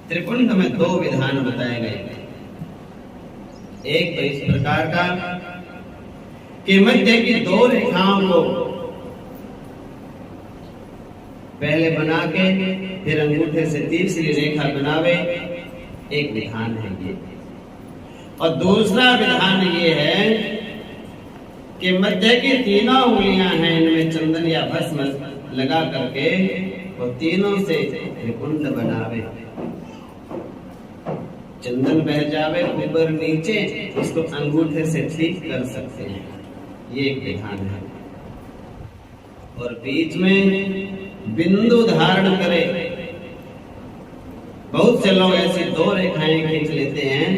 त्रिपुंड में दो विधान बताए गए। एक तो इस प्रकार का कि मध्य की दो रेखाओं को पहले बना के फिर अंगूठे से तीसरी रेखा बनावे, एक विधान है ये। और दूसरा विधान ये है कि मध्य की तीनों उंगलियां हैं, इनमें चंदन या भस्म लगा करके वो तीनों से त्रिपुंड बनावे, चंदन बह जावे ऊपर नीचे, उसको अंगूठे से ठीक कर सकते हैं, ये एक विधान है। और बीच में बिंदु धारण करे। बहुत से लोग ऐसी दो रेखाएं खींच लेते हैं,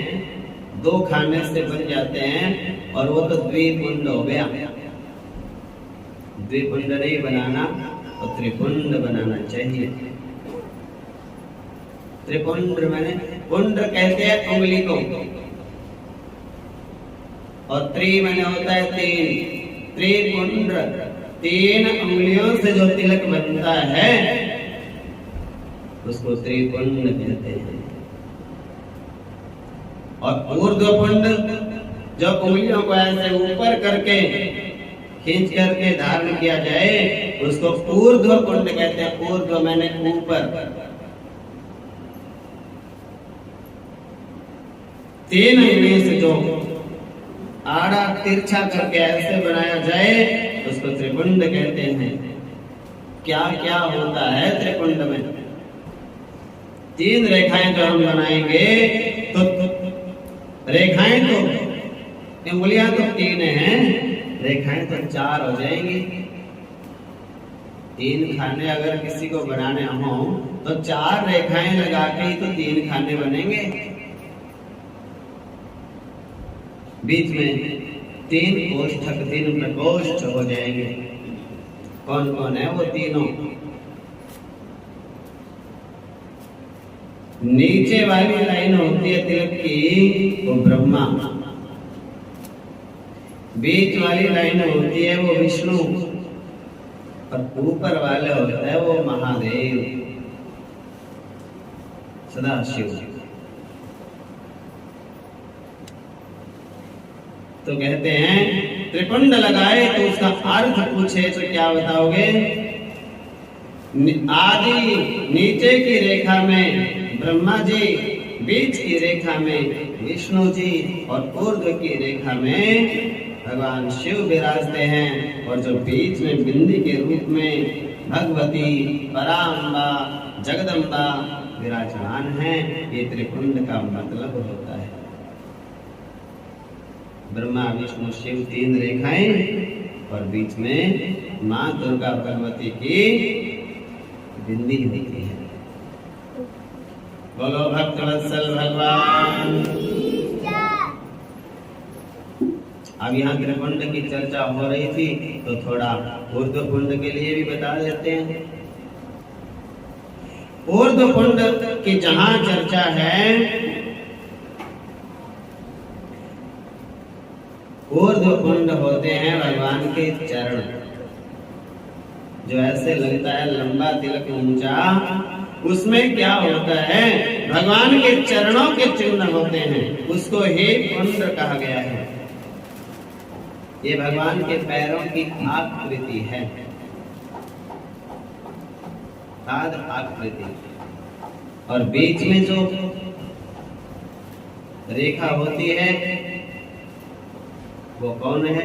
दो खाने से बन जाते हैं, और वो तो द्विपुंड हो गया। द्विपुंड नहीं बनाना, और त्रिपुंड बनाना चाहिए। त्रिपुंड माने पुंड कहते हैं उंगली को, और त्रि माने होता है तीन। त्रिपुंड, तीन उंगलियों से जो तिलक बनता है उसको त्रिपुंड कहते हैं। और ऊर्ध्वपुंड, जो उंगलियों को ऐसे ऊपर करके खींच करके धारण किया जाए उसको ऊर्ध्वपुंड कहते हैं। ऊर्ध्व मैंने ऊपर। तीन उंगलियों से जो आड़ा तिरछा करके ऐसे बनाया जाए उसको त्रिपुंड कहते हैं। क्या क्या होता है त्रिपुंड में? तीन रेखाएं जो हम बनाएंगे तो रेखाएं तो उंगलियां तो तीन हैं, रेखाएं तो चार हो जाएंगी। तीन खाने अगर किसी को बनाने हो तो चार रेखाएं लगा के ही तो तीन खाने बनेंगे। बीच में तीन कोष्ठक, तीन प्रकोष्ठ हो जाएंगे। कौन कौन है वो तीनों? नीचे वाली लाइन होती है तिलक की, वो ब्रह्मा। बीच वाली लाइन होती है वो विष्णु, और ऊपर वाले होता है वो महादेव सदाशिव। तो कहते हैं त्रिपुंड लगाए तो उसका अर्थ पूछे तो क्या बताओगे? आदि नीचे की रेखा में ब्रह्मा जी, बीच की रेखा में विष्णु जी, और ऊर्ध्व की रेखा में भगवान शिव विराजते हैं। और जो बीच में बिंदी के रूप में भगवती पराम्बा जगदम्बा विराजमान हैं, ये त्रिपुंड का मतलब होता है। ब्रह्मा विष्णु शिव तीन रेखाएं, और बीच में मां दुर्गा भगवती की बिंदी होती है। बोलो भक्तवत्सल भगवान। अब यहाँ त्रिपुंड की चर्चा हो रही थी तो थोड़ा ऊर्ध्वपुंड के लिए भी बता देते हैं। ऊर्ध्वपुंड की जहां चर्चा है, ऊर्ध्वपुंड होते हैं भगवान के चरण। जो ऐसे लगता है लंबा तिलक ऊंचा, उसमें क्या होता है? भगवान के चरणों के चिन्ह होते हैं, उसको ही पुंड कहा गया है। ये भगवान के पैरों की आकृति है, पाद आकृति। और बीच में जो रेखा होती है वो कौन है?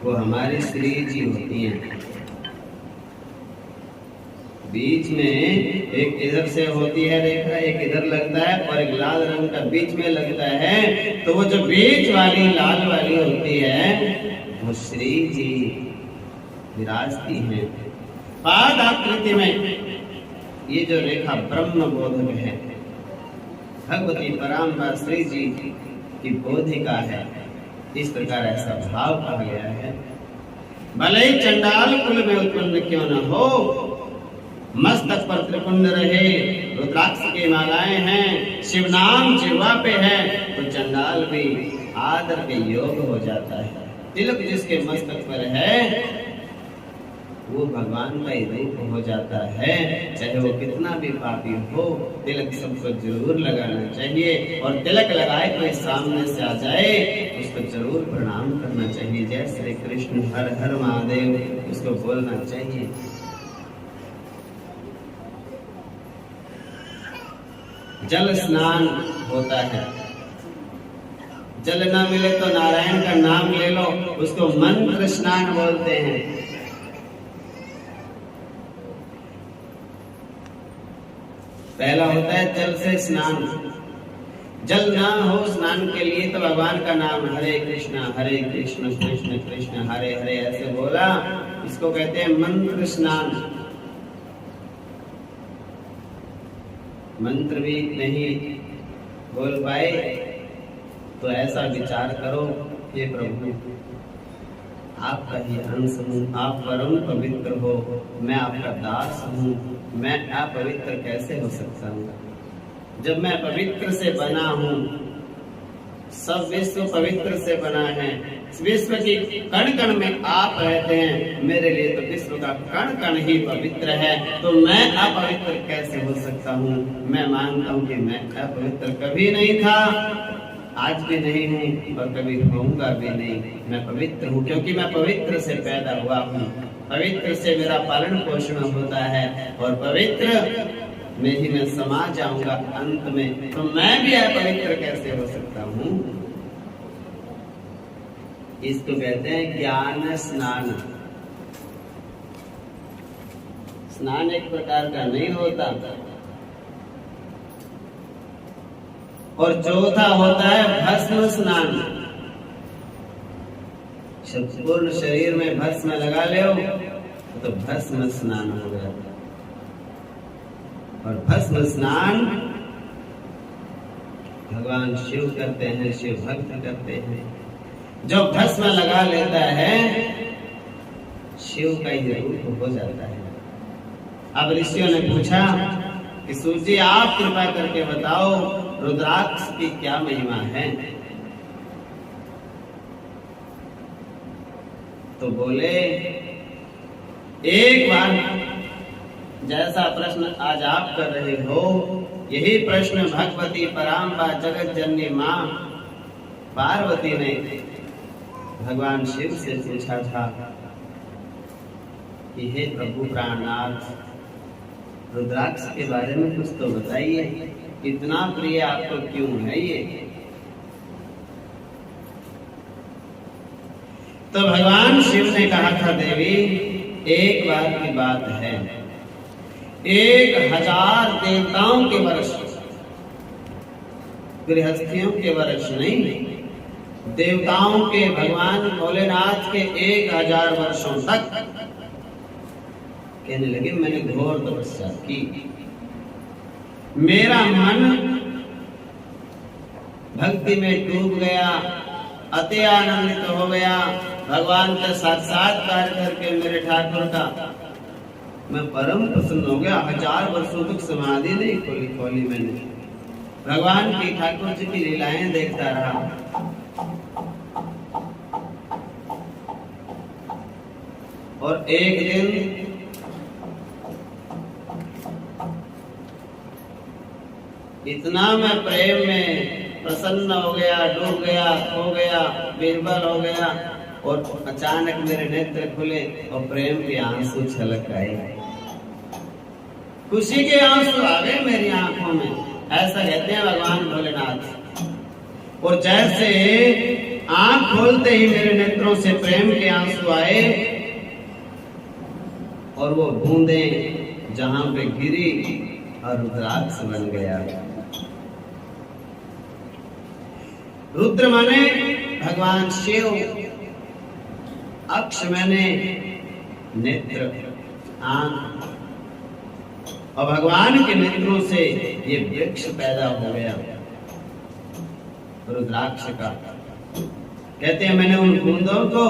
वो हमारी श्री जी होती हैं। बीच में एक इधर से होती है रेखा, एक इधर लगता है, और एक लाल रंग का बीच में लगता है। तो वो जो बीच वाली लाल वाली होती है वो श्री जी विराजती हैं। पाद आकृति में ये जो रेखा ब्रह्म बोधक है, भगवती पराम्बा श्री जी की बोधिका है। इस प्रकार ऐसा भाव कहा गया है। भले ही चंडाल कुल में उत्पन्न क्यों न हो, मस्तक पर त्रिपुंड रहे, रुद्राक्ष की मालाएं हैं, शिव नाम जिह्वा पे है, तो चंडाल भी आदर के योग हो जाता है। तिलक जिसके मस्तक पर है वो भगवान का ही रूप हो जाता है। चाहे वो कितना भी पापी हो, तिलक सबको जरूर लगाना चाहिए, और तिलक लगाए कोई सामने से आ जाए उसको जरूर प्रणाम करना चाहिए। जय श्री कृष्ण, हर हर महादेव उसको बोलना चाहिए। जल स्नान होता है, जल ना मिले तो नारायण का नाम ले लो, उसको मंत्र स्नान बोलते हैं। पहला होता है जल से स्नान। जल ना हो स्नान के लिए तो भगवान का नाम हरे कृष्ण कृष्ण कृष्ण हरे हरे ऐसे बोला, इसको कहते हैं मंत्र स्नान। मंत्र भी नहीं बोल पाए तो ऐसा विचार करो, हे प्रभु आपका ही अंश हूँ, आप परम पवित्र हो, मैं आपका दास हूँ, मैं अपवित्र कैसे हो सकता हूँ? जब मैं पवित्र से बना हूँ, सब विश्व पवित्र से बना है, विश्व की कण कण में आप रहते हैं, मेरे लिए तो विश्व का कण कण ही पवित्र है, तो मैं अपवित्र कैसे हो सकता हूँ? मैं मानता हूँ कि मैं अपवित्र कभी नहीं था, आज भी नहीं हूँ और कभी होऊंगा भी नहीं। मैं पवित्र हूँ क्योंकि मैं पवित्र से पैदा हुआ हूँ, पवित्र से मेरा पालन पोषण होता है, और पवित्र में ही मैं समा जाऊंगा अंत में, तो मैं भी अपवित्र कैसे हो सकता हूँ? इसको कहते हैं ज्ञान स्नान। स्नान एक प्रकार का नहीं होता। और चौथा होता है भस्म स्नान। संपूर्ण शरीर में भस्म लगा ले तो भस्म स्नान हो गया। और भस्म स्नान भगवान शिव करते हैं, शिव भक्त करते हैं। जो भस्म लगा लेता है शिव का ही रूप हो जाता है। अब ऋषियों ने पूछा कि सूर्य जी आप कृपा करके बताओ रुद्राक्ष की क्या महिमा है? तो बोले एक बार जैसा प्रश्न आज आप कर रहे हो, यही प्रश्न भगवती पराम्बा जगत जननी मां पार्वती ने भगवान शिव से पूछा था कि हे प्रभु प्राणनाथ, रुद्राक्ष के बारे में कुछ तो बताइए, इतना प्रिय आपको क्यों है ये? तो भगवान शिव ने कहा था, देवी एक बार की बात है, 1000 देवताओं के वर्ष, गृहस्थियों के वर्ष नहीं, देवताओं के भगवान भोलेनाथ के 1000 वर्षों तक कहने लगे मैंने घोर तपस्या की, मेरा मन भक्ति में डूब गया, अति आनंदित हो गया, भगवान का साक्षात्कार करके मेरे ठाकुर का मैं परम प्रसन्न हो गया। 1000 वर्षों तक समाधि नहीं खोली मैंने, भगवान की ठाकुर जी की लीलाएं देखता रहा। और एक दिन इतना मैं प्रेम में प्रसन्न हो गया, डूब गया, खो गया, बीरबल हो गया, और अचानक मेरे नेत्र खुले और प्रेम के आंसू छलक आए, खुशी के आंसू आ गए मेरी आंखों में। ऐसा कहते हैं भगवान भोलेनाथ। और जैसे आंख खोलते ही मेरे नेत्रों से प्रेम के आंसू आए और वो बूंदें जहां पे गिरी और रुद्राक्ष बन गया। रुद्र माने भगवान शिव, अक्ष मैंने नेत्र, आंख, और भगवान के नेत्रों से ये वृक्ष पैदा हो गया रुद्राक्ष का। कहते हैं मैंने उन बूंदों को,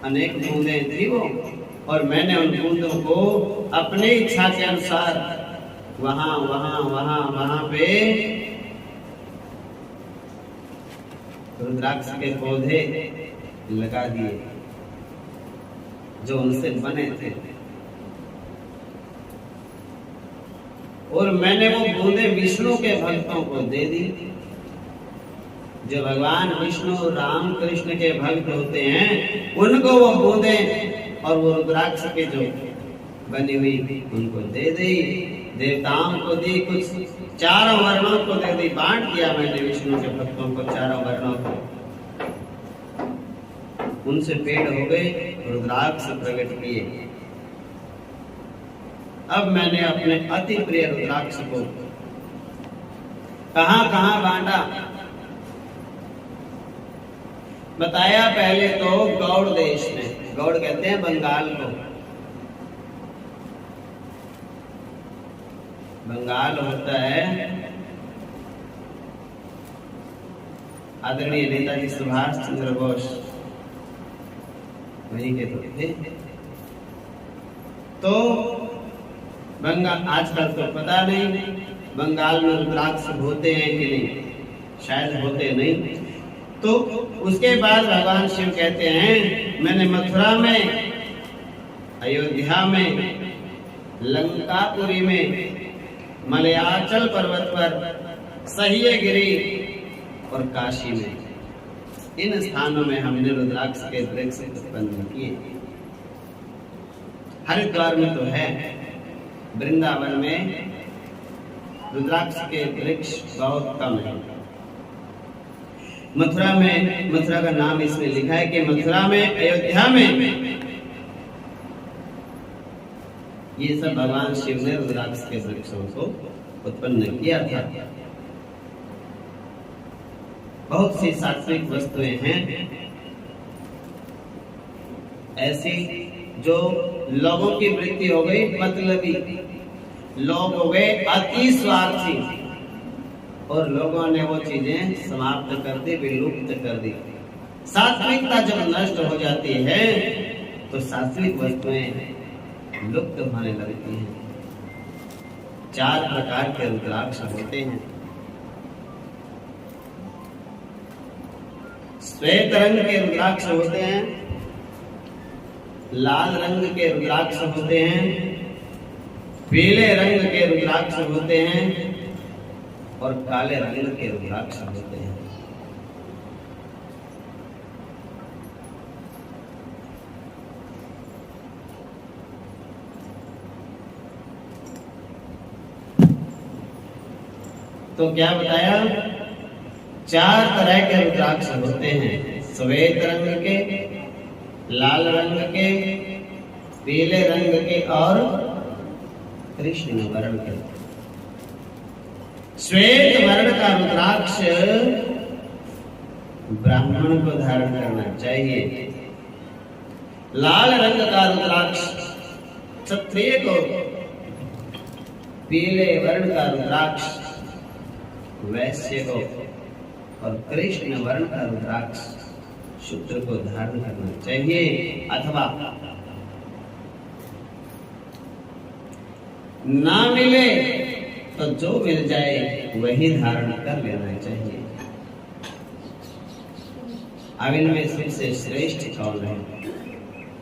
अनेक बूंदें थी वो, और मैंने उन बूंदों को अपनी इच्छा के अनुसार वहां वहां वहां वहां पे रुद्राक्ष के पौधे लगा दिए। जो उनसे बने थे, और मैंने वो बूंदे विष्णु के भक्तों को दे दी। जो भगवान विष्णु राम कृष्ण के भक्त होते हैं उनको वो बूंदे और वो रुद्राक्ष के जो बनी हुई उनको दे दी। देवताओं को दी, कुछ चारों वर्णों को दे दी, बांट दिया मैंने विष्णु के भक्तों को चारों वर्णों को। उनसे पेड़ हो गए, रुद्राक्ष प्रकट किए। अब मैंने अपने अति प्रिय रुद्राक्ष को कहां कहां बांटा बताया। पहले तो गौड़ देश में, गौड़ कहते हैं बंगाल को, बंगाल होता है आदरणीय नेताजी सुभाष चंद्र बोस, वहीं के तो थे। तो बंगाल, आजकल तो पता नहीं बंगाल में रुद्राक्ष होते हैं कि नहीं, शायद होते नहीं। तो उसके बाद भगवान शिव कहते हैं मैंने मथुरा में, अयोध्या में, लंकापुरी में, मलयाचल पर्वत पर, सह्यगिरी और काशी में, इन स्थानों में हमने रुद्राक्ष के वृक्ष उत्पन्न किए। हरिद्वार में तो है, वृंदावन में रुद्राक्ष के वृक्ष बहुत कम है। मथुरा में, मथुरा का नाम इसमें लिखा है कि मथुरा में, अयोध्या में ये सब भगवान शिव ने रुद्राक्ष के वृक्षों को उत्पन्न किया था। बहुत सी सात्विक वस्तुएं हैं ऐसी जो लोगों की वृत्ति हो गई मतलबी, लोग हो गए अति स्वार्थी और लोगों ने वो चीजें समाप्त कर दी, विलुप्त कर दी। सात्विकता जब नष्ट हो जाती है तो सात्विक वस्तुएं लुप्त होने लगती हैं। 4 प्रकार के रुद्राक्ष होते हैं। श्वेत रंग के रुद्राक्ष होते हैं, लाल रंग के रुद्राक्ष होते हैं, पीले रंग के रुद्राक्ष होते हैं और काले रंग के रुद्राक्ष होते हैं। तो क्या बताया, 4 तरह के रुद्राक्ष होते हैं, श्वेत रंग के, लाल रंग के, पीले रंग के और कृष्ण वर्ण के। श्वेत वर्ण का रुद्राक्ष ब्राह्मण को धारण करना चाहिए। लाल रंग का रुद्राक्ष क्षत्रिय को, पीले वर्ण का रुद्राक्ष वैश्य को और कृष्ण वर्ण का रुद्राक्ष शूद्र को धारण करना चाहिए। अथवा ना मिले तो जो मिल जाए वही धारण कर लेना चाहिए। अब इनमें सबसे श्रेष्ठ कौन है,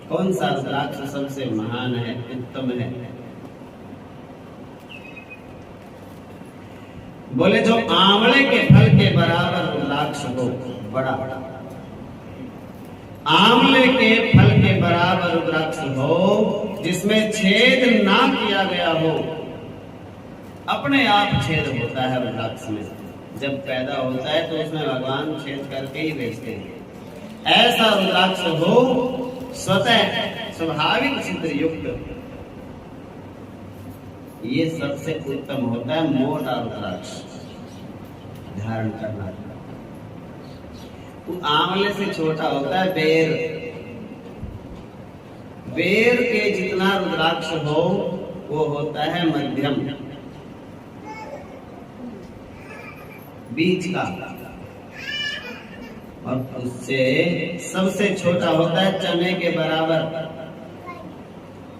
कौन सा रुद्राक्ष सबसे महान है, उत्तम है? बोले जो आंवले के फल के बराबर रुद्राक्ष हो, बड़ा आंवले के फल के बराबर रुद्राक्ष हो, जिसमें छेद ना किया गया हो। अपने आप छेद होता है रुद्राक्ष में, जब पैदा होता है तो उसमें भगवान छेद करके ही भेजते हैं। ऐसा रुद्राक्ष हो, स्वतः स्वाभाविक छिद्र युक्त, ये सबसे उत्तम होता है। मोटा रुद्राक्ष धारण करना। वो आंवले से छोटा होता है बेर, बेर के जितना रुद्राक्ष हो वो होता है मध्यम, बीच का, और उससे सबसे छोटा होता है चने के बराबर,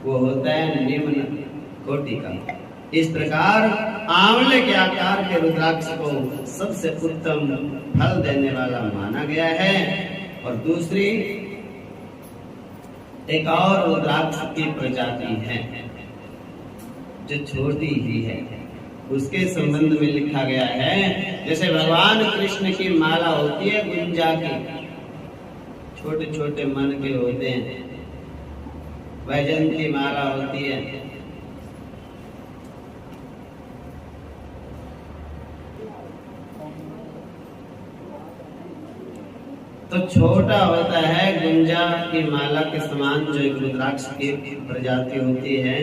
वो होता है निम्न कोटि का। इस प्रकार आंवले के आकार के रुद्राक्ष को सबसे उत्तम फल देने वाला माना गया है। और दूसरी एक और रुद्राक्ष की प्रजाति है जो छोटी ही है, उसके संबंध में लिखा गया है। जैसे भगवान कृष्ण की माला होती है गुंजा की, छोटे छोटे मन के होते हैं, वैजयंती माला होती है, तो छोटा होता है गुंजा की माला के समान जो एक रुद्राक्ष की प्रजाति होती है,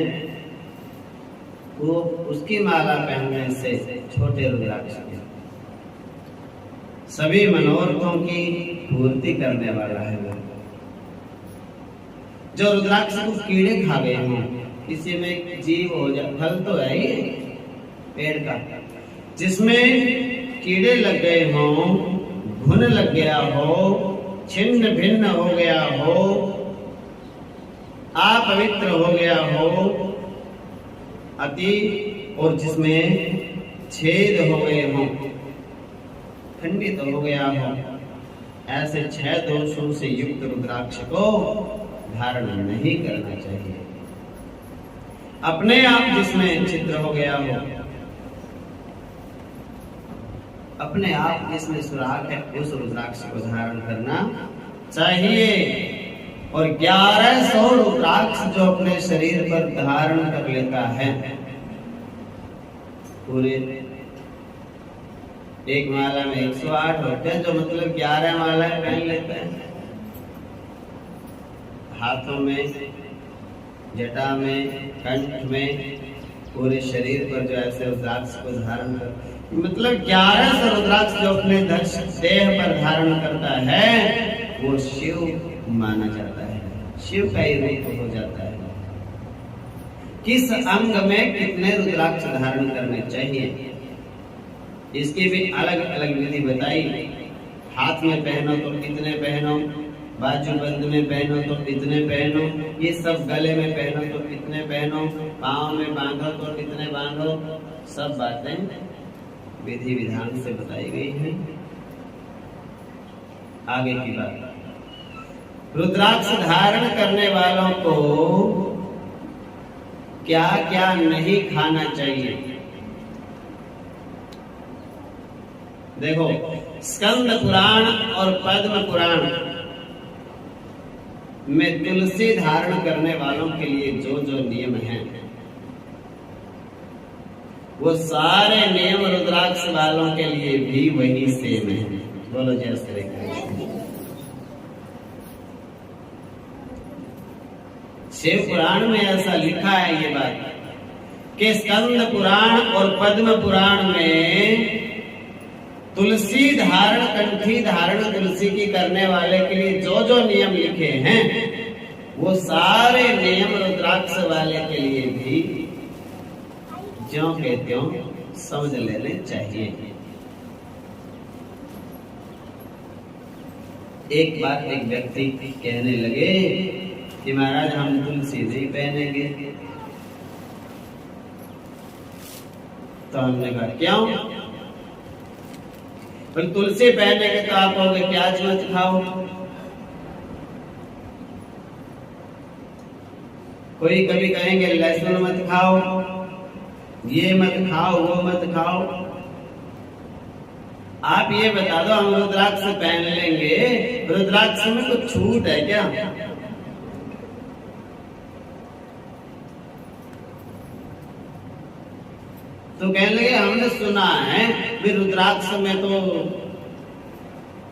वो उसकी माला पहनने से छोटे रुद्राक्ष के सभी मनोरथों की पूर्ति करने वाला है वो। जो रुद्राक्ष को कीड़े खा गए हों, किसी में जीव हो जाए, फल तो है ही पेड़ का, जिसमें कीड़े लग गए हों, घुन लग गया हो, छिन्न भिन्न हो गया हो, अपवित्र हो गया हो अति, और जिसमें छेद हो गए हों, खंडित हो गया हो, ऐसे 6 दोषों से युक्त रुद्राक्ष को धारण नहीं करना चाहिए। अपने आप जिसमें छिद्र हो गया हो, अपने आप जिसमें सुराख है, उस रुद्राक्ष को धारण करना चाहिए। और 1100 रुद्राक्ष जो अपने शरीर पर धारण कर लेता है, पूरे एक माला में 108 होते हैं, जो मतलब 11 मालाएं पहन लेते हैं, हाथों में, जटा में, कंठ में, पूरे शरीर पर जो ऐसे रुद्राक्ष को धारण कर, मतलब 1100 रुद्राक्ष जो अपने देह पर धारण करता है, वो शिव माना जाता है, शिव का ही रूप हो जाता है। किस अंग में कितने रुद्राक्ष धारण करने चाहिए, इसकी भी अलग अलग विधि बताई। हाथ में पहनो तो कितने पहनो, बाजूबंद में पहनो तो कितने पहनो, ये सब गले में पहनो तो कितने पहनो, पाँव में बांधो तो कितने बांधो, सब बातें विधि विधान से बताई गई हैं। आगे की बात, रुद्राक्ष धारण करने वालों को क्या क्या नहीं खाना चाहिए। देखो, स्कंद पुराण और पद्म पुराण में तुलसी धारण करने वालों के लिए जो जो नियम हैं, वो सारे नियम रुद्राक्ष वालों के लिए भी वही सेम है। बोलो जय श्री कृष्ण। शिव पुराण में ऐसा लिखा है ये बात कि स्कंद पुराण और पद्म पुराण में तुलसी धारण, कंठी धारण तुलसी की करने वाले के लिए जो जो नियम लिखे हैं, वो सारे नियम रुद्राक्ष वाले के लिए भी ज्यों के त्यों समझ लेने चाहिए। एक बार एक व्यक्ति कहने लगे कि महाराज हम तुलसी नहीं पहनेंगे, तो हमने कहा क्यों? पर तुलसी पहनेंगे तो आप कहोगे प्याज मत खाओ, कोई कभी कहेंगे लहसुन मत खाओ, ये मत खाओ, वो मत खाओ। आप ये बता दो, हम रुद्राक्ष पहन लेंगे, रुद्राक्ष में कुछ छूट है क्या? तो कहने लगे हमने सुना है कि रुद्राक्ष में तो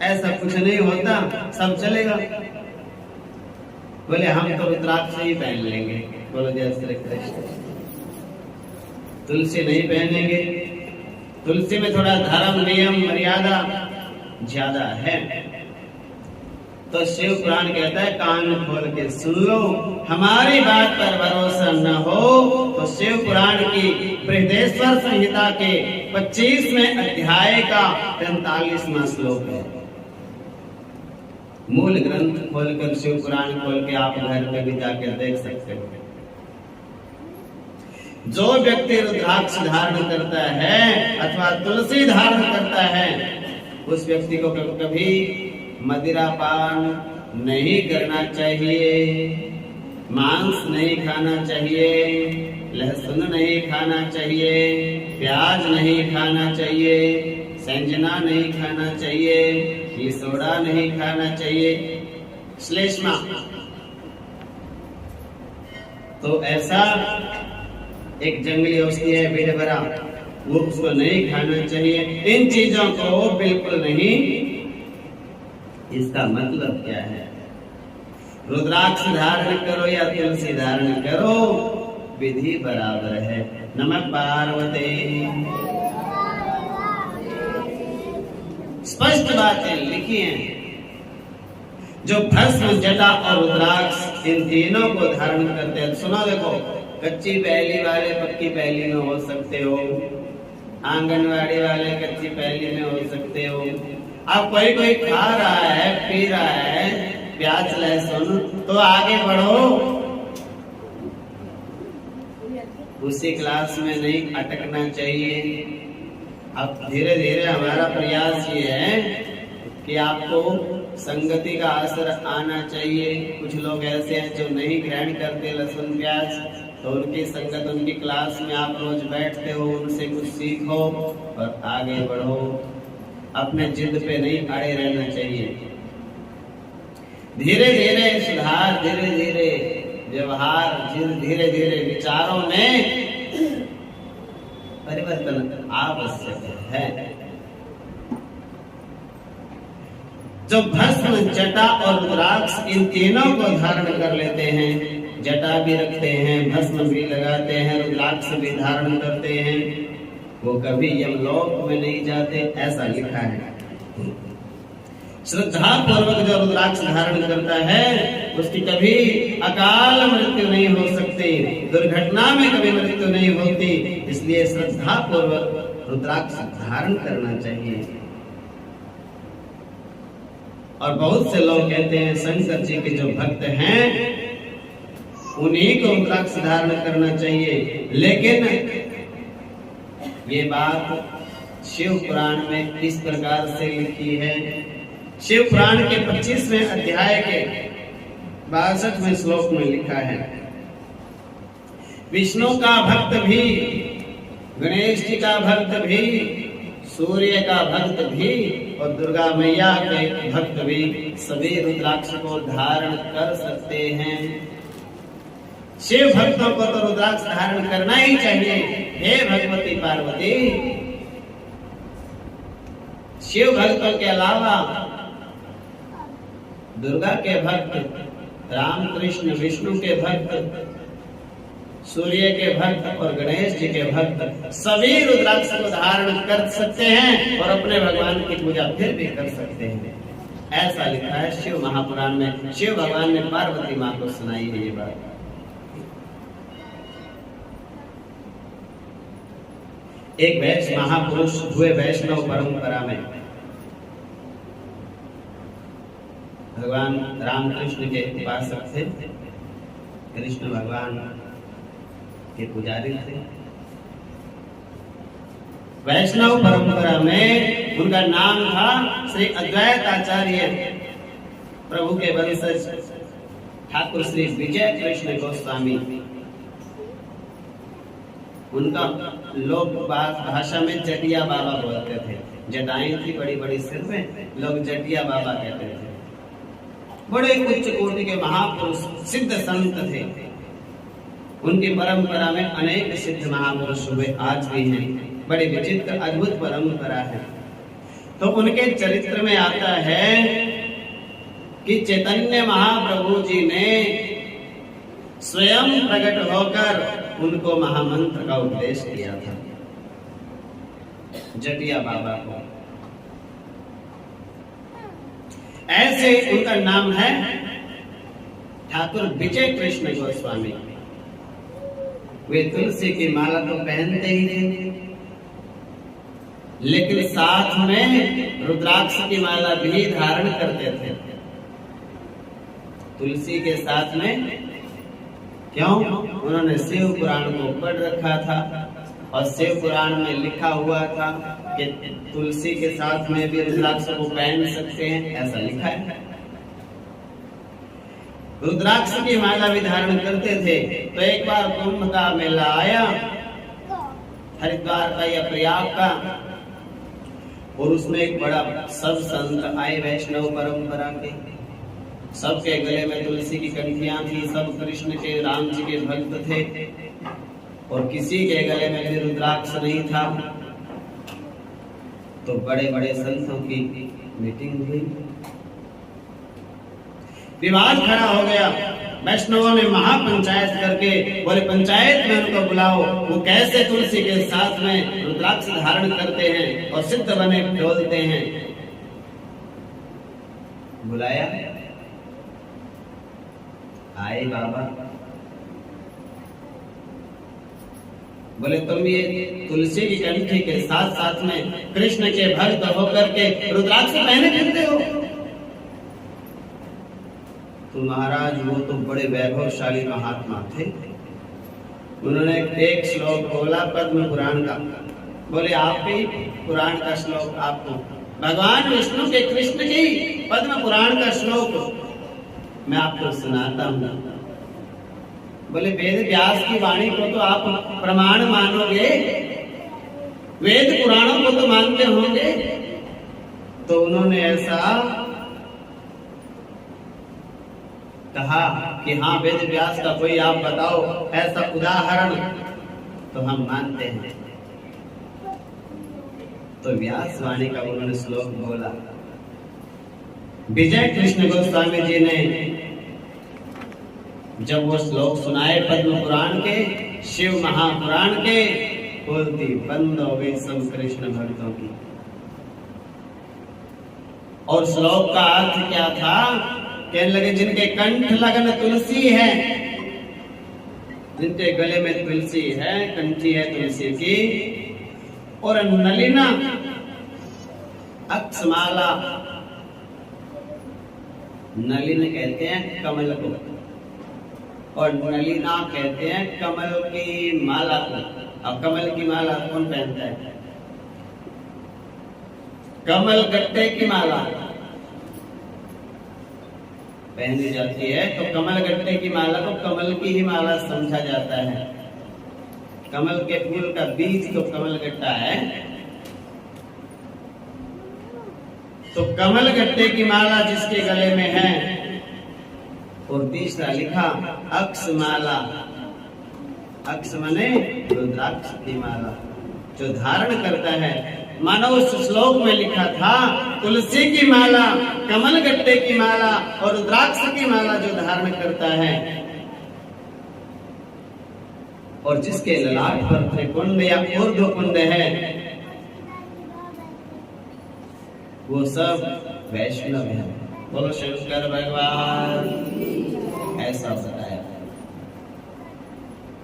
ऐसा कुछ नहीं होता, सब चलेगा। बोले हम तो रुद्राक्ष ही पहन लेंगे। बोलो जय श्री कृष्ण। तुलसी नहीं पहनेंगे, तुलसी में थोड़ा धर्म नियम मर्यादा ज्यादा है। तो शिव पुराण कहता है कान खोल के सुन लो, हमारी बात पर भरोसा न हो तो शिव पुराण की बृहदेश्वर संहिता के 25वें अध्याय का 43वां श्लोक है। मूल ग्रंथ खोलकर शिव पुराण खोल के आप घर में भी जाकर देख सकते हो। जो व्यक्ति रुद्राक्ष धारण करता है अथवा तुलसी धारण करता है, उस व्यक्ति को कभी मदिरा पान नहीं करना चाहिए। मांस नहीं खाना चाहिए, लहसुन नहीं खाना चाहिए, प्याज नहीं खाना चाहिए, संजना नहीं खाना चाहिए, घी सोडा नहीं खाना चाहिए, श्लेष्मा। तो ऐसा एक जंगली औषधि है बिडबरा, वो उसको नहीं खाना चाहिए। इन चीजों को बिल्कुल नहीं। इसका मतलब क्या है? रुद्राक्ष धारण करो या तुलसी धारण करो, विधि बराबर है। नमः पार्वती। स्पष्ट बातें लिखी हैं। जो भस्म, जटा और रुद्राक्ष इन तीनों को धारण करते हैं। सुनो देखो, कच्ची पहली वाले पक्की पहली में हो सकते हो, आंगनवाड़ी वाले कच्ची पहली में हो सकते हो। अब कोई खा रहा है, पी रहा है प्याज लहसुन, तो आगे बढ़ो, उसी क्लास में नहीं अटकना चाहिए। अब धीरे धीरे हमारा प्रयास ये है कि आपको संगति का असर आना चाहिए। कुछ लोग ऐसे हैं जो नहीं ग्रहण करते लहसुन प्याज, तो उनकी संगत, उनकी क्लास में आप रोज बैठते हो, उनसे कुछ सीखो और आगे बढ़ो। अपने जिद पे नहीं अड़े रहना चाहिए। धीरे धीरे सुधार, धीरे धीरे व्यवहार, धीरे धीरे विचारों में परिवर्तन आवश्यक है। जो भस्म, जटा और रुद्राक्ष इन तीनों को धारण कर लेते हैं, जटा भी रखते हैं, भस्म भी लगाते हैं, रुद्राक्ष भी धारण करते हैं, वो कभी यमलोक में नहीं जाते, ऐसा लिखा है। श्रद्धा पूर्वक जो रुद्राक्ष धारण करता है उसकी कभी अकाल मृत्यु नहीं हो सकती, दुर्घटना में कभी मृत्यु नहीं होती। इसलिए श्रद्धा पूर्वक रुद्राक्ष धारण करना चाहिए। और बहुत से लोग कहते हैं शंकर जी के जो भक्त हैं उन्हीं को रुद्राक्ष धारण करना चाहिए, लेकिन ये बात शिव पुराण में इस प्रकार से लिखी है। शिव पुराण के 25वें अध्याय के 62वें श्लोक में लिखा है, विष्णु का भक्त भी, गणेश जी का भक्त भी, सूर्य का भक्त भी और दुर्गा मैया के भक्त भी सभी रुद्राक्ष को धारण कर सकते हैं। शिव भक्तों को तो रुद्राक्ष धारण करना ही चाहिए। हे भगवती पार्वती, शिव भक्तों के अलावा दुर्गा के भक्त, राम कृष्ण विष्णु के भक्त, सूर्य के भक्त और गणेश जी के भक्त सभी रुद्राक्ष को धारण कर सकते हैं और अपने भगवान की पूजा फिर भी कर सकते हैं। ऐसा लिखा है शिव महापुराण में। शिव भगवान ने पार्वती माँ को सुनाई है ये बात। एक वैष्णव महापुरुष हुए वैष्णव परंपरा में भगवान रामकृष्ण के उपासक थे, कृष्ण भगवान के पुजारी थे। वैष्णव परंपरा में उनका नाम था श्री अद्वैत आचार्य, प्रभु के वंशज ठाकुर श्री विजय कृष्ण गोस्वामी। उनका लोग भाषा में जटिया बाबा बोलते थे। जटाएं थी बड़ी बड़ी सिर में, लोग जटिया बाबा कहते थे। बड़े उच्च कोटि के महापुरुष, सिद्ध संत थे। उनकी परंपरा में अनेक सिद्ध महापुरुष हुए, आज भी हैं। बड़ी विचित्र अद्भुत परंपरा है। तो उनके चरित्र में आता है कि चैतन्य महाप्रभु जी ने स्वयं प्रकट होकर उनको महामंत्र का उपदेश किया था, जटिया बाबा को। ऐसे उनका नाम है ठाकुर विजय कृष्ण गोस्वामी। वे तुलसी की माला तो पहनते ही थे, लेकिन साथ में रुद्राक्ष की माला भी धारण करते थे तुलसी के साथ में। क्यों? उन्होंने शिव पुराण को पढ़ रखा था और शिव पुराण में लिखा हुआ था कि तुलसी के साथ में भी रुद्राक्ष को पहन सकते हैं, ऐसा लिखा है। रुद्राक्ष की माला भी धारण करते थे। तो एक बार कुंभ का मेला आया, हरिद्वार का या प्रयाग का, और उसमें एक बड़ा सब संत आए वैष्णव परंपरा के, सबके गले में तुलसी की कंठियां थी, सब कृष्ण के राम जी के भक्त थे, और किसी के गले में भी रुद्राक्ष नहीं था। तो बड़े बड़े संतों की मीटिंग हुई, विवाद खड़ा हो गया। वैष्णवों ने महापंचायत करके बोले पंचायत में उनको बुलाओ, वो कैसे तुलसी के साथ में रुद्राक्ष धारण करते हैं और सिद्ध बने डोलते हैं। बुलाया, आए बाबा, बोले तुम ये तुलसी की कंठी के साथ साथ में कृष्ण के भक्त होकर के रुद्राक्ष पहने फिरते हो। तो महाराज वो तो बड़े वैभवशाली महात्मा थे, उन्होंने एक श्लोक बोला पद्म पुराण का, बोले आप ही पुराण का श्लोक, आपको भगवान विष्णु के कृष्ण की पद्म पुराण का श्लोक मैं आपको सुनाता हूँ। बोले वेद व्यास की वाणी को तो आप प्रमाण मानोगे, वेद पुराणों को तो मानते होंगे। तो उन्होंने ऐसा कहा कि हाँ वेद व्यास का कोई आप बताओ ऐसा उदाहरण, तो हम मानते हैं। तो व्यास वाणी का उन्होंने श्लोक बोला। विजय कृष्ण गोस्वामी जी ने जब वो श्लोक सुनाए पद्म पुराण के, शिव महापुराण के, बोलती बंद हो गई सब कृष्ण भक्तों की। और श्लोक का अर्थ क्या था? कहने लगे जिनके कंठ लगन तुलसी है, जिनके गले में तुलसी है, कंठी है तुलसी की, और नलिना अक्षमाला, नलिन कहते हैं कमल को, और नलिना कहते हैं कमल की माला को। अब कमल की माला कौन पहनता है? कमल गट्टे की माला पहनी जाती है, तो कमल गट्टे की माला को कमल की ही माला समझा जाता है। कमल के फूल का बीज तो कमल गट्टा है, तो कमल गट्टे की माला जिसके गले में है। और तीसरा लिखा अक्षमाला, अक्ष माने रुद्राक्ष की माला जो धारण करता है। मानो उस श्लोक में लिखा था तुलसी की माला, कमल गट्टे की माला और रुद्राक्ष की माला जो धारण करता है, और जिसके ललाट पर त्रिपुंड या ऊर्ध्वपुंड है, वो सब वैष्णव है। बोलो शंकर भगवान, ऐसा बताया।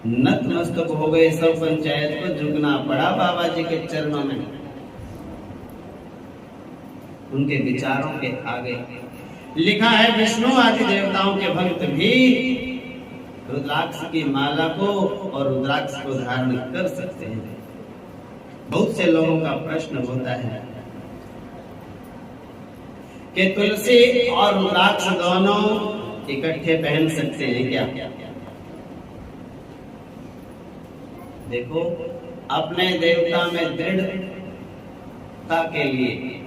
नतमस्तक हो गए सब पंचायत को, झुकना पड़ा बाबा जी के चरणों में, उनके विचारों के आगे। लिखा है विष्णु आदि देवताओं के भक्त भी रुद्राक्ष की माला को और रुद्राक्ष को धारण कर सकते हैं। बहुत से लोगों का प्रश्न होता है कि तुलसी और रुद्राक्ष दोनों इकट्ठे पहन सकते हैं क्या? देखो, अपने देवता में दृढ़ता के लिए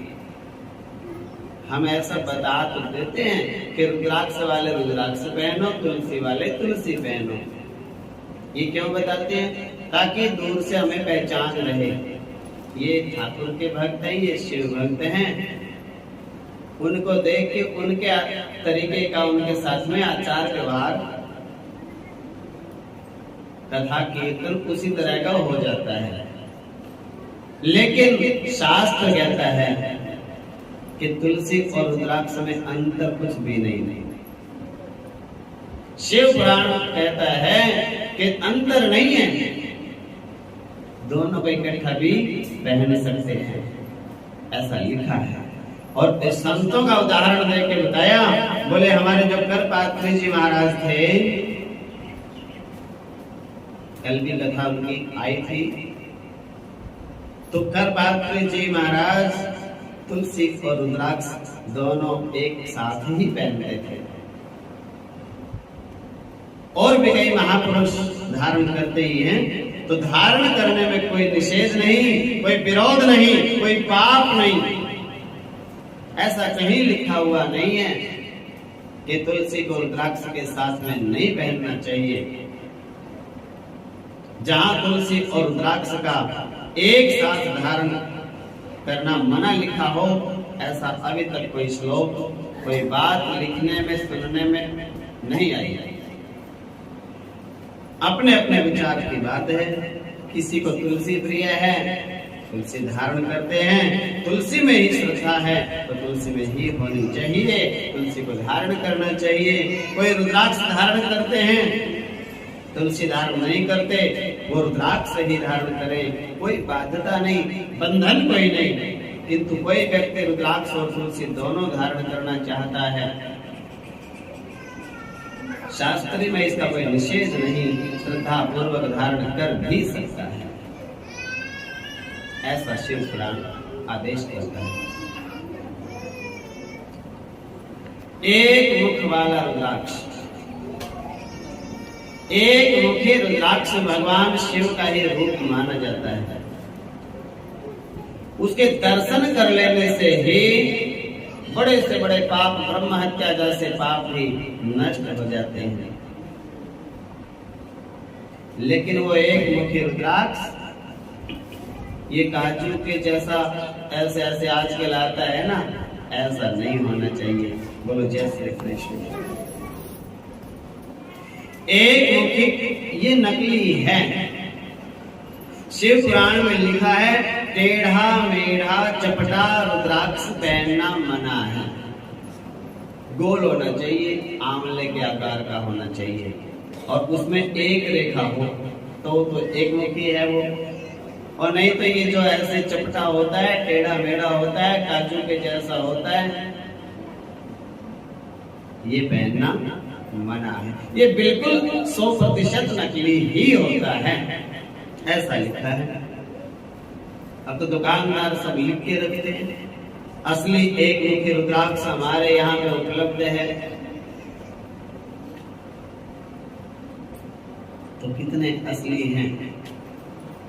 हम ऐसा बता तो देते हैं कि रुद्राक्ष वाले रुद्राक्ष पहनो, तुलसी वाले तुलसी पहनो। ये क्यों बताते हैं? ताकि दूर से हमें पहचान रहे, ये ठाकुर के भक्त हैं, ये शिव भक्त हैं। उनको देख के उनके तरीके का, उनके साथ में आचार व्यवहार, कथा कीर्तन उसी तरह का हो जाता है। लेकिन शास्त्र कहता है कि तुलसी और रुद्राक्ष में अंतर कुछ भी नहीं। शिव पुराण कहता है कि अंतर नहीं है, दोनों को इकट्ठा भी पहन सकते हैं, ऐसा लिखा है। और संतों का उदाहरण दे के बताया। बोले हमारे जो करपात्री जी महाराज थे, कल भी कथा उनकी आई थी, तो करपात्री जी महाराज तुलसी और रुद्राक्ष दोनों एक साथ ही पहनते थे। और भी कई महापुरुष धारण करते ही हैं। तो धारण करने में कोई निषेध नहीं, कोई विरोध नहीं, कोई पाप नहीं। ऐसा कहीं लिखा हुआ नहीं है कि तुलसी को रुद्राक्ष के साथ में नहीं पहनना चाहिए। जहां तुलसी और रुद्राक्ष का एक साथ धारण करना मना लिखा हो, ऐसा अभी तक कोई श्लोक, कोई बात लिखने में, सुनने में नहीं आई। अपने अपने विचार की बात है। किसी को तुलसी प्रिय है, तुलसी धारण करते हैं, तुलसी में ही श्रद्धा है तो तुलसी में ही होनी चाहिए, तुलसी को धारण करना चाहिए। कोई रुद्राक्ष धारण करते हैं, तुलसी धारण नहीं करते, वो रुद्राक्ष ही धारण करें, कोई बाध्यता नहीं, बंधन कोई नहीं। किंतु कोई व्यक्ति रुद्राक्ष और तुलसी दोनों धारण करना चाहता है, शास्त्री में इसका कोई निषेध नहीं, श्रद्धा पूर्वक धारण कर भी सकता है, ऐसा शिव पुराण आदेश करता है। एक मुख वाला रुद्राक्ष, एक मुखी रुद्राक्ष भगवान शिव का ही रूप माना जाता है। उसके दर्शन कर लेने से ही बड़े से बड़े पाप, ब्रह्म हत्या जैसे पाप भी नष्ट हो जाते हैं। लेकिन वो एक मुखी रुद्राक्ष, ये काजू के जैसा ऐसे ऐसे आजकल आता है ना, ऐसा नहीं होना चाहिए। बोलो जय श्री कृष्ण। एक मुखी ये नकली है। शिव पुराण में लिखा है टेढ़ा मेढ़ा चपटा रुद्राक्ष पहनना मना है। गोल होना चाहिए, आंवले के आकार का होना चाहिए और उसमें एक रेखा हो तो एक मुखी है वो। और नहीं तो ये जो ऐसे चपटा होता है, टेढ़ा मेढ़ा होता है, काजू के जैसा होता है, ये पहनना मना है। ये बिल्कुल 100% नकली ही होता है, ऐसा लिखा है। अब तो दुकानदार सब लिख के रखते हैं। असली एक मुखी रुद्राक्ष हमारे यहाँ पे उपलब्ध है, तो कितने असली हैं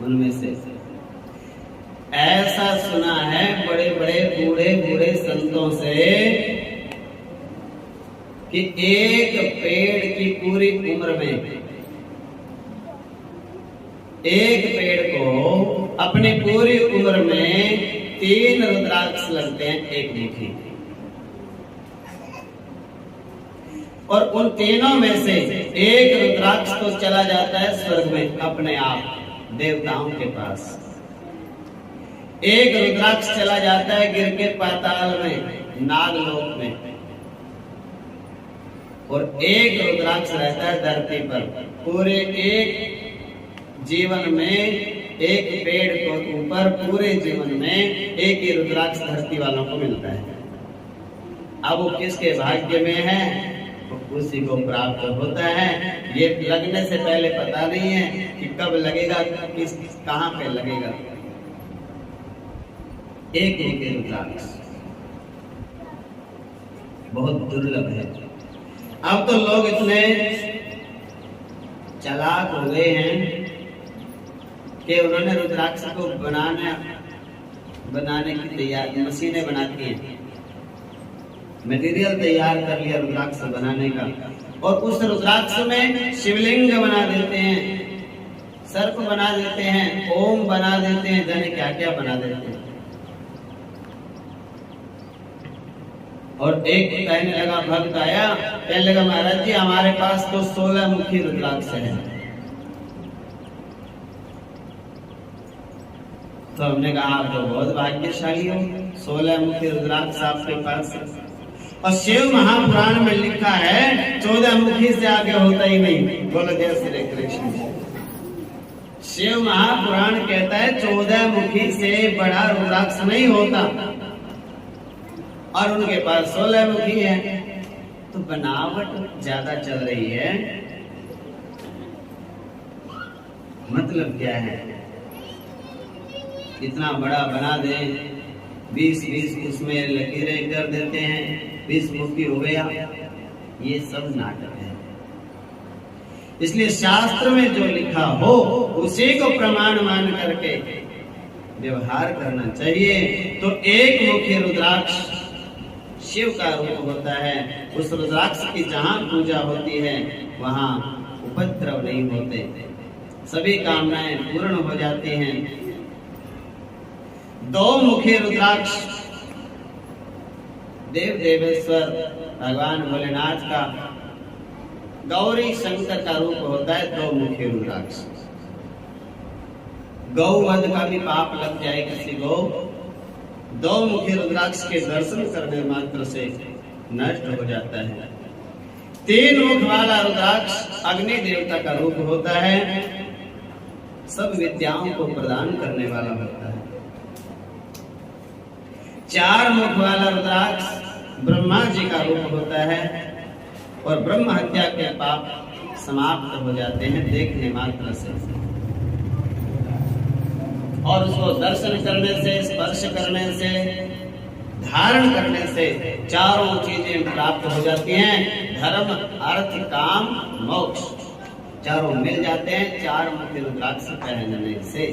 उनमें से? ऐसा सुना है बड़े बड़े बूढ़े बूढ़े संतों से कि एक पेड़ की पूरी उम्र में, एक पेड़ को अपनी पूरी उम्र में 3 रुद्राक्ष लगते हैं एक मुखी। और उन तीनों में से एक रुद्राक्ष तो चला जाता है स्वर्ग में अपने आप, देवताओं के पास। एक रुद्राक्ष चला जाता है गिर के पाताल में, नागलोक में। और एक रुद्राक्ष रहता है धरती पर। पूरे एक जीवन में, एक पेड़ के ऊपर पूरे जीवन में एक ही रुद्राक्ष धरती वालों को मिलता है। अब वो किसके भाग्य में है, उसी को प्राप्त होता है। ये लगने से पहले पता नहीं है कि कब लगेगा, किस कहां पे लगेगा। एक ही रुद्राक्ष बहुत दुर्लभ है। अब तो लोग इतने चालाक हो गए हैं कि उन्होंने रुद्राक्ष को बनाने की तैयारी, मशीनें बनाती हैं, मटेरियल तैयार कर लिया रुद्राक्ष बनाने का, और उस रुद्राक्ष में शिवलिंग बना देते हैं, सर्प बना देते हैं, ओम बना देते हैं, जाने क्या क्या बना देते हैं। और एक कहने लगा, भक्त आया, कहने लगा महाराज जी हमारे पास तो 16 मुखी रुद्राक्ष है। तो हमने कहा आप तो बहुत भाग्यशाली हो, 16 मुखी रुद्राक्ष आपके पास। और शिव महापुराण में लिखा है 14 मुखी से आगे होता ही नहीं। बोलो जय श्री कृष्ण। शिव महापुराण कहता है 14 मुखी से बड़ा रुद्राक्ष नहीं होता, और उनके पास 16 मुखी है। तो बनावट ज्यादा चल रही है। मतलब क्या है, इतना बड़ा बना दें, 20-20 उसमें लकीरें कर देते हैं, 20 मुखी हो गया। ये सब नाटक है। इसलिए शास्त्र में जो लिखा हो उसी को प्रमाण मान करके व्यवहार करना चाहिए। तो एक मुखी रुद्राक्ष शिव का रूप होता है। उस रुद्राक्ष की जहां पूजा होती है वहां उपद्रव नहीं होते, सभी कामनाएं पूर्ण हो जाती हैं। दो मुखी रुद्राक्ष देव देवेश्वर भगवान भोलेनाथ का, गौरी शंकर का रूप होता है दो मुखी रुद्राक्ष। गौवध का भी पाप लग जाए किसी को, दो मुखी रुद्राक्ष के दर्शन करने मात्र से नष्ट हो जाता है। तीन मुख वाला रुद्राक्ष अग्नि देवता का रूप होता है, सब विद्याओं को प्रदान करने वाला होता है। चार मुख वाला रुद्राक्ष ब्रह्मा जी का रूप होता है और ब्रह्म हत्या के पाप समाप्त हो जाते हैं देखने मात्र से, और उसको दर्शन करने से, स्पर्श करने से, धारण करने से चारों चीजें प्राप्त हो जाती हैं। धर्म, अर्थ, काम, मोक्ष चारों मिल जाते हैं चार मुखी रुद्राक्ष पहनने से।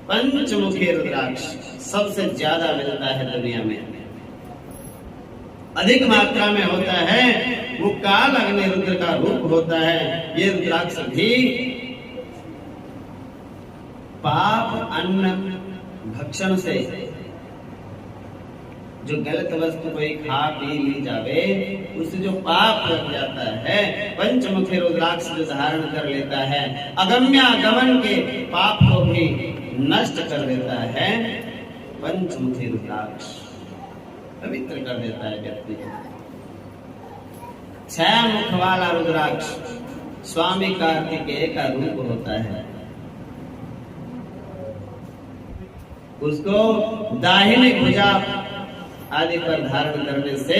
पंचमुखी रुद्राक्ष सबसे ज्यादा मिलता है दुनिया में, अधिक मात्रा में होता है। वो काल अग्नि रुद्र का रूप होता है। ये रुद्राक्ष भी पाप अन्न भक्षण से, जो गलत वस्तु कोई खा पी ली जावे उससे जो पाप लग जाता है, पंचमुखी रुद्राक्ष जो धारण कर लेता है अगम्यागमन के पाप को भी नष्ट कर देता है। पंचमुखी रुद्राक्ष पवित्र कर देता है व्यक्ति को। छह मुख वाला रुद्राक्ष स्वामी कार्तिकेय का रूप होता है। उसको दाहिनी भुजा आदि पर धारण करने से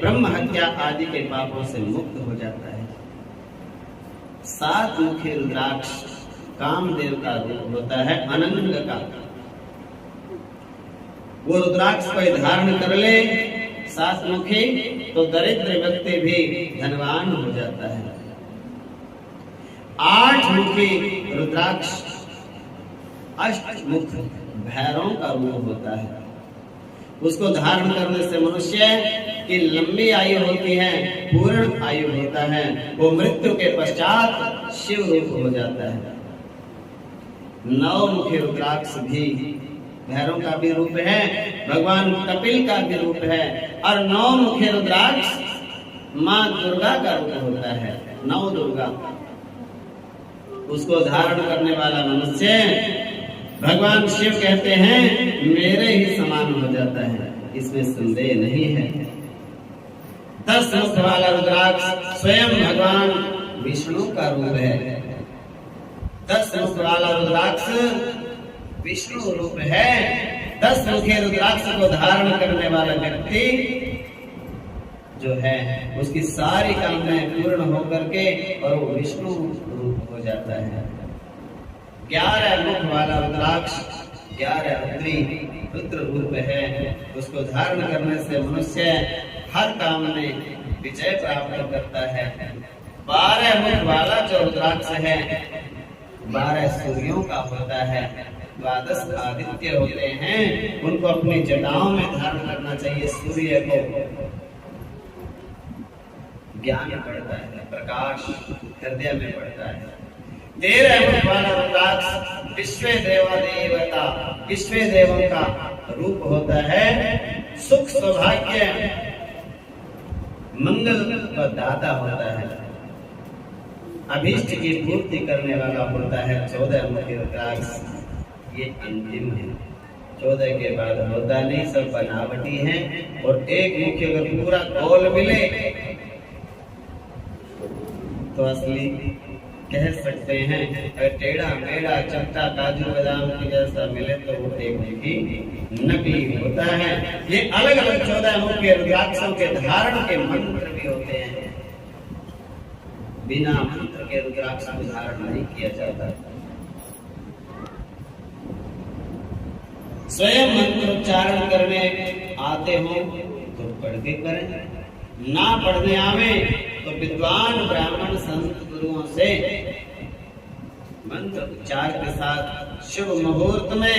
ब्रह्म हत्या आदि के पापों से मुक्त हो जाता है। सात मुखी रुद्राक्ष कामदेव का रूप होता है, अनंग का। वो रुद्राक्ष को धारण कर ले सात मुखी तो दरिद्र व्यक्ति भी धनवान हो जाता है। आठ मुखी रुद्राक्ष अष्टमुख भैरव का रूप होता है। उसको धारण करने से मनुष्य की लंबी आयु होती है, पूर्ण आयु होता है। वो मृत्यु के पश्चात शिव रूप हो जाता है। नौ मुखी रुद्राक्ष भी भैरव का भी रूप है, भगवान कपिल का भी रूप है। और नौ मुखी रुद्राक्ष माँ दुर्गा का रूप होता है, नौ दुर्गा। उसको धारण करने वाला मनुष्य भगवान शिव कहते हैं मेरे ही समान हो जाता है, इसमें संदेह नहीं है। 10 मुख वाला रुद्राक्ष स्वयं भगवान विष्णु का रूप है। 10 मुख वाला रुद्राक्ष विष्णु रूप है। 10 मुखी रुद्राक्ष को धारण करने वाला व्यक्ति जो है उसकी सारी कामनाएं पूर्ण होकर के और वो विष्णु रूप हो जाता है। 11 मुख वाला रुद्राक्ष 11 रुद्र रूप है। उसको धारण करने से मनुष्य हर काम में विजय प्राप्त करता है। 12 मुख वाला जो रुद्राक्ष है 12 सूर्यों का होता है। 12 आदित्य होते हैं, उनको अपनी जटाओं में धारण करना चाहिए। सूर्य को ज्ञान पड़ता है, प्रकाश हृदय में पड़ता है। 13 मुख वाला रुद्राक्ष विश्व देवता, विश्व देवों का रूप होता है। सुख सौभाग्य मंगल का दाता होता है, अभीष्ट की पूर्ति करने वाला होता है। 14 मुखी रुद्राक्ष ये अंतिम है, 14 के बाद होता नहीं, सब बनावटी है। और एक मुखी अगर पूरा गोल मिले तो असली कह सकते हैं। अगर टेढ़ा मेढ़ा चपटा काजू बादाम की जैसा मिले तो वो एक मुखी नकली होता है। ये अलग अलग 14 मुखी रुद्राक्षों के धारण के मंत्र भी होते हैं। बिना मंत्र के रुद्राक्ष को धारण नहीं किया जाता। स्वयं मंत्र उच्चारण करने आते हो तो पढ़ के करें, ना पढ़ने आवे तो विद्वान ब्राह्मण संत गुरुओं से मंत्र उच्चार के साथ शुभ मुहूर्त में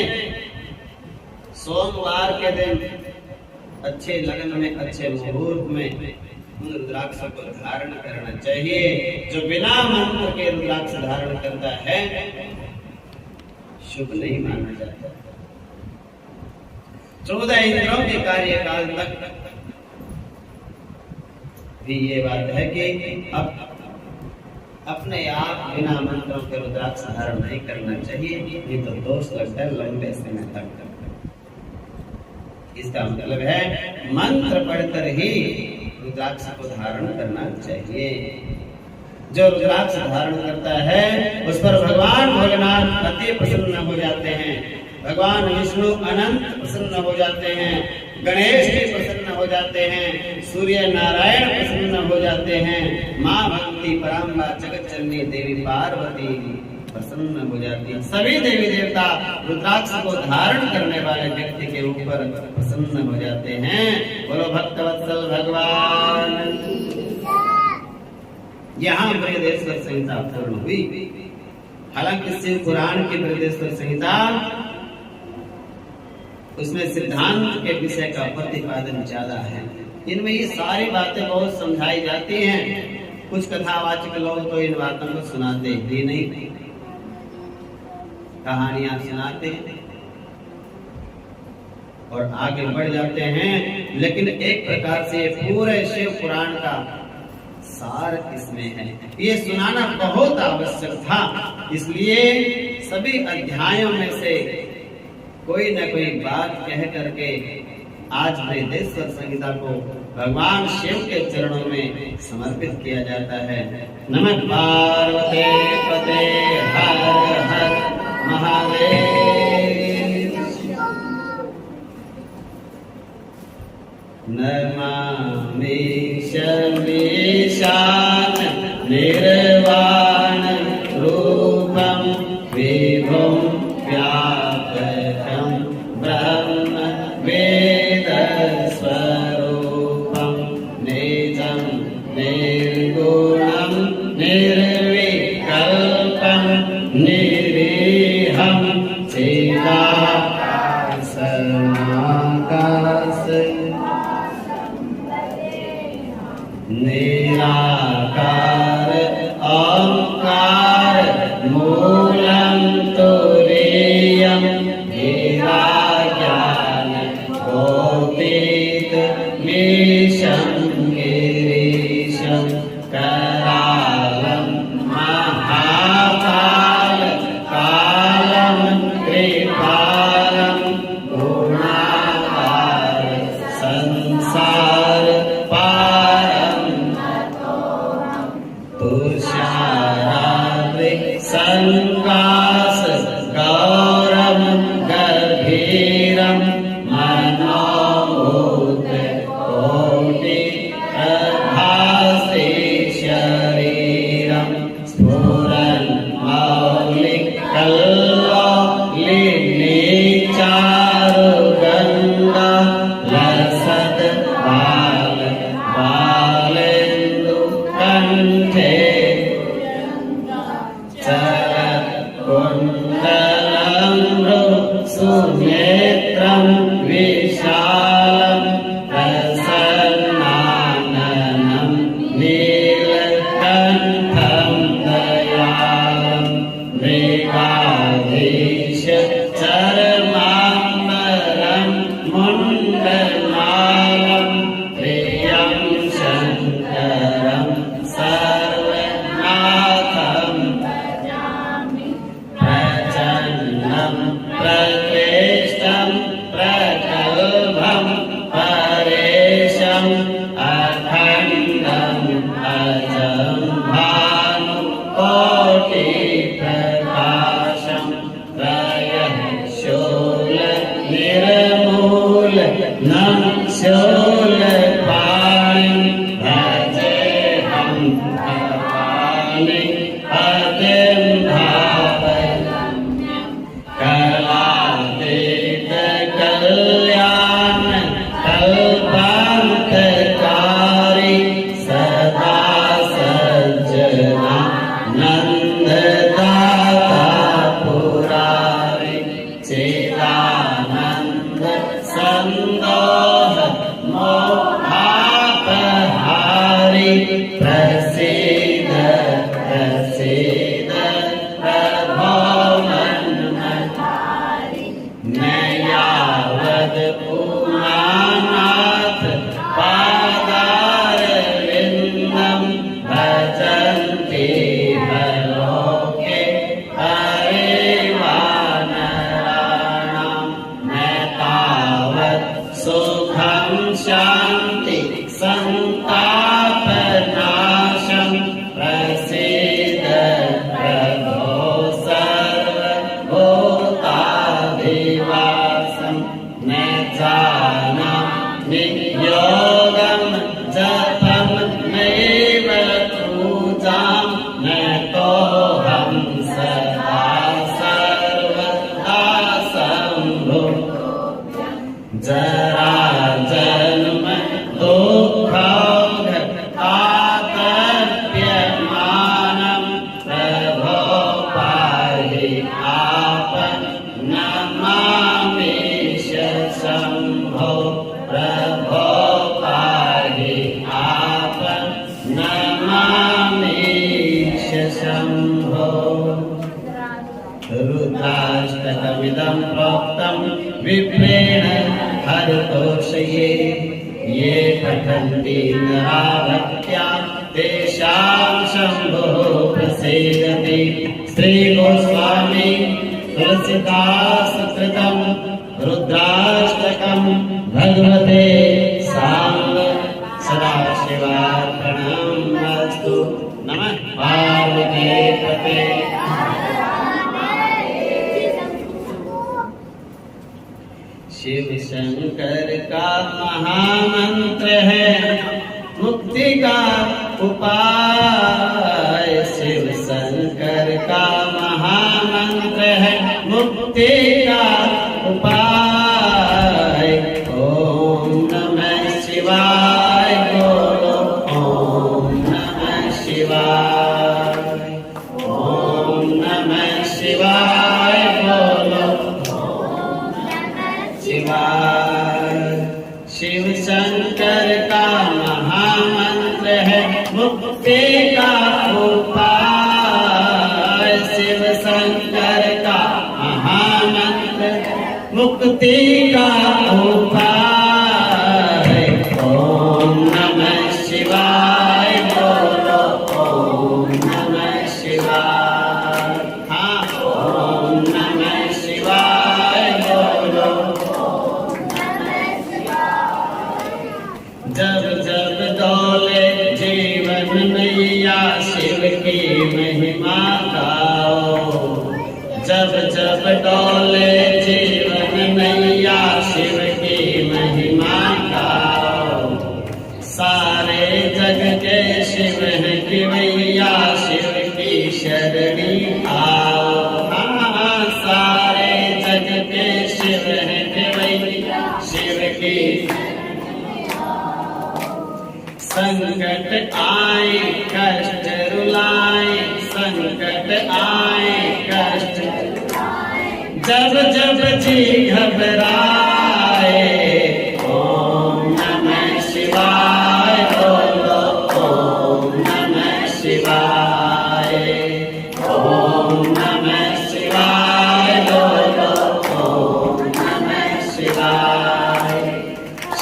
सोमवार के दिन अच्छे लगन में अच्छे मुहूर्त में उन रुद्राक्ष को धारण करना चाहिए। जो बिना मंत्र के रुद्राक्ष धारण करता है शुभ नहीं माना जाता। 14 इंद्रों के कार्यकाल तक भी ये बात है कि अब अपने आप बिना मंत्रों के रुद्राक्ष धारण नहीं करना चाहिए, ये तो दोष लगता है लंबे समय तक। इसका मतलब है मंत्र पढ़कर ही रुद्राक्ष को धारण करना चाहिए। जो रुद्राक्ष धारण करता है उस पर भगवान भोलेनाथ अति प्रसन्न हो जाते हैं, भगवान विष्णु अनंत प्रसन्न हो जाते हैं, गणेश जी प्रसन्न हो जाते हैं, सूर्य नारायण प्रसन्न हो जाते हैं, माँ भक्ति पराम्बा जगत जननी देवी पार्वती प्रसन्न हो जाती है। सभी देवी देवता रुद्राक्ष को धारण करने वाले व्यक्ति के ऊपर प्रसन्न हो जाते हैं। बोलो भक्तवत्सल भगवान। यहाँ बृहदेश्वर संहिता पूर्ण हुई। हालांकि शिव पुराण की बृहदेश्वर संहिता उसमें सिद्धांत के विषय का प्रतिपादन ज्यादा है। इनमें ये सारी बातें बहुत समझाई जाती हैं। कुछ कथावाचक लोग तो इन बातों को सुनाते ही नहीं, कहानियां सुनाते और आगे बढ़ जाते हैं, लेकिन एक प्रकार से पूरे शिव पुराण का सार इसमें है। ये सुनाना बहुत आवश्यक था, इसलिए सभी अध्यायों में से कोई न कोई बात कह करके आज बृहदेश्वर संहिता को भगवान शिव के चरणों में समर्पित किया जाता है। नमः पार्वती पते हर हर महादेव। नमामि शमीशान निर्वाण रूपं विभुं व्यापकं ब्रह्म वेद स्वरूपं निजं निर्गुणं निर्विकल्पं निरीहं चिदाकाश निराकार ओंकार मूलं तुरीयं गिराज्ञान गोपीत मीशं गिरीशं करालं महाकाल कालं कृपालं गुणाकार संसार संकास गौरव गंभीरम मनोभूत कोटि प्रभासे शरीरम स्फुरन् मौलिक कल्लोलिनी चारुगंगा लसत बाल बालेन्दु कंठे सुनेत्रं विशालं प्रसन्नाननं नीलकण्ठं दयालं मृगाधीश चर्माम्बरं मुण्डमालं प्रियं शङ्करं सर्वनाथं प्रकृष्टं प्रगल्भं परेशम् अखण्डम् अजं भानुकोटिप्रकाशम् रुद्राष्टकमिदं प्रोक्तं विप्रेण हरतोषये ये पठन्ति नरा भक्त्या तेषां शम्भुः प्रसीदति। श्री गोस्वामी तुलसीदास कृतं रुद्राष्टकं भगवते सांब सदाशिवार्पणमस्तु। नमः पार्वती पते। शिव शंकर का महामंत्र है मुक्ति का उपाय। शिव शंकर का महामंत्र है मुक्ति का उपाय। ओम नमः शिवाय बोलो, ओम नमः शिवाय, ओम नमः शिवाय बोलो, शिव शंकर का महामंत्र है मुक्ति का उपाय। शिव शंकर का महामंत्र मुक्ति का उपाय। ओम नमः शिवाय बोलो, ओम नमः शिवाय, हाँ ओम नमः शिवाय बोलो। जब जब डोले जीवन मैया शिव की महिमा गाओ। जब जब डोले जीवन मैया शिव की महिमा गाओ। सारे जग के शिव हैं कि मैया शिव की शरणी आओ। हाँ सारे जग के शिव हैं कि मैया शिव की। संकट आए कष्ट रुलाए, संकट आए कष्ट, जब जब जी घबराए। ओम नमः शिवाय बोलो, ओम नमः शिवाय, ओम नमः शिवाय बोलो, ओम नमः शिवाय।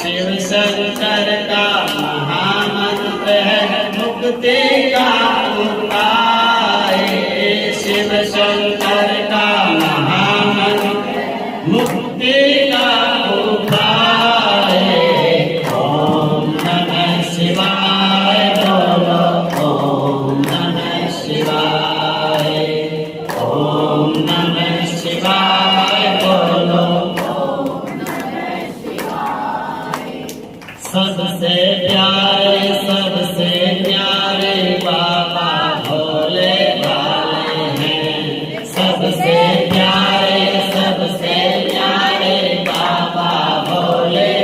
शिव शंकर का महामंत्र है मुक्ति का उपाय। शिव शंकर का महामंत्र मुक्ति का उपाय। ओम नमः शिवाय बोलो, ओम नमः शिवाय, ओम नमः शिवाय बोलो। सबसे प्यारे सबसे प्यारे बाबा भोले वाले हैं। सबसे प्यारे सबसे प्यारे बाबा भोले।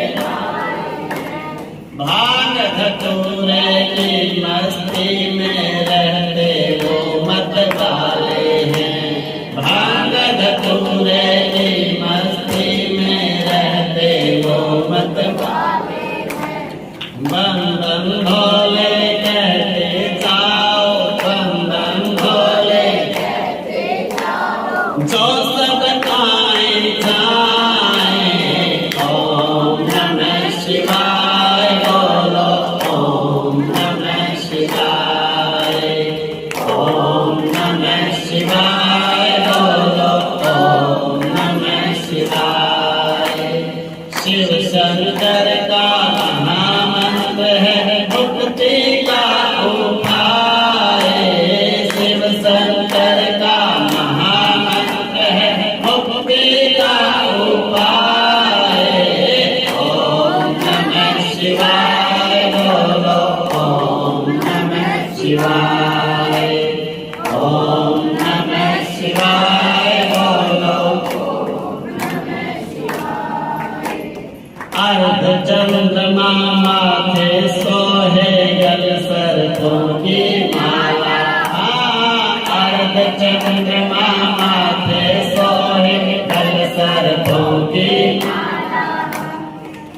भांग धतूरे की मस्ती में रहते वो मत वाले हैं। भांग धतूरे की मस्ती में रहते वो मत वाले। बम बम भोले कहते जाओ, बम बम भोले कहते जाओ, जो सब आए जाए। ओम नमः शिवाय बोलो, ओम नमः शिवाय, ओम नमः शिवाय बोलो, ओम नमः शिवाय। शिव शंकर का महामंत्र है मुक्ति का उपाय। शिव शंकर का महामंत्र है मुक्ति का उपाय। ओम नमः शिवाय बोलो, ओम नमः शिवाय, ओम नमः शिवाय बोलो। अर्ध चंद्रमा माथे सोहे गल सरसों की माला। अर्ध चंद्रमा माथे सोहे गल सरसों की माला।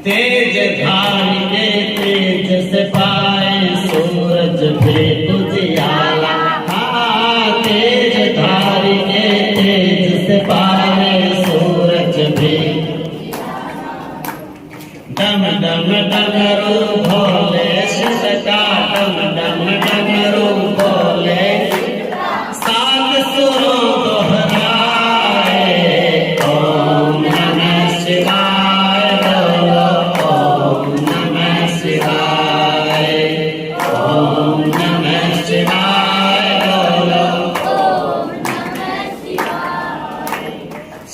तेज धारी के तेज से पाए सूरज पे उजियाला। तेज धारी के तेज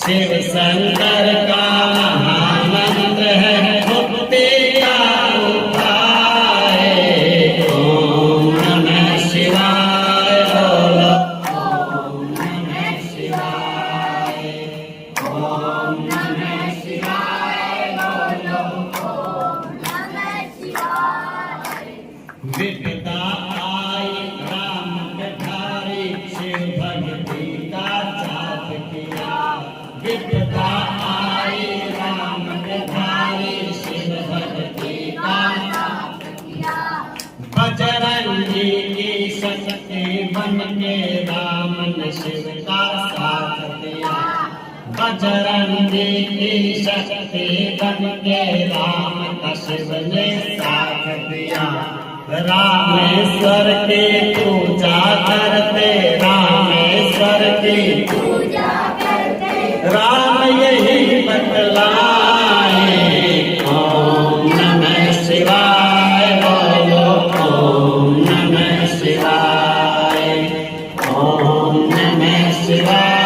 शिव शंकर का महामंत्र है मुक्ति का उपाय। ओम नमः शिवाय बोलो। ओम नमः शिवाय। ओम नमः शिवाय बोलो। ओम नमः शिवाय। विपदा आई राम कठारी शिव भक्ति का जाप किया। विपदा आई राम कठारी शिव भक्ति का जाप किया। बजरंगी की शक्ति बन के राम ने शिव का साथ दिया। बजरंगी की शक्ति बन के राम का शिव ने साथ दिया। रामेश्वर की पूजा करते, रामेश्वर की पूजा करते, राम यही बतलाए। ओम नमः शिवाय बोलो। ओम नमः शिवाय। ओम नमः शिवाय।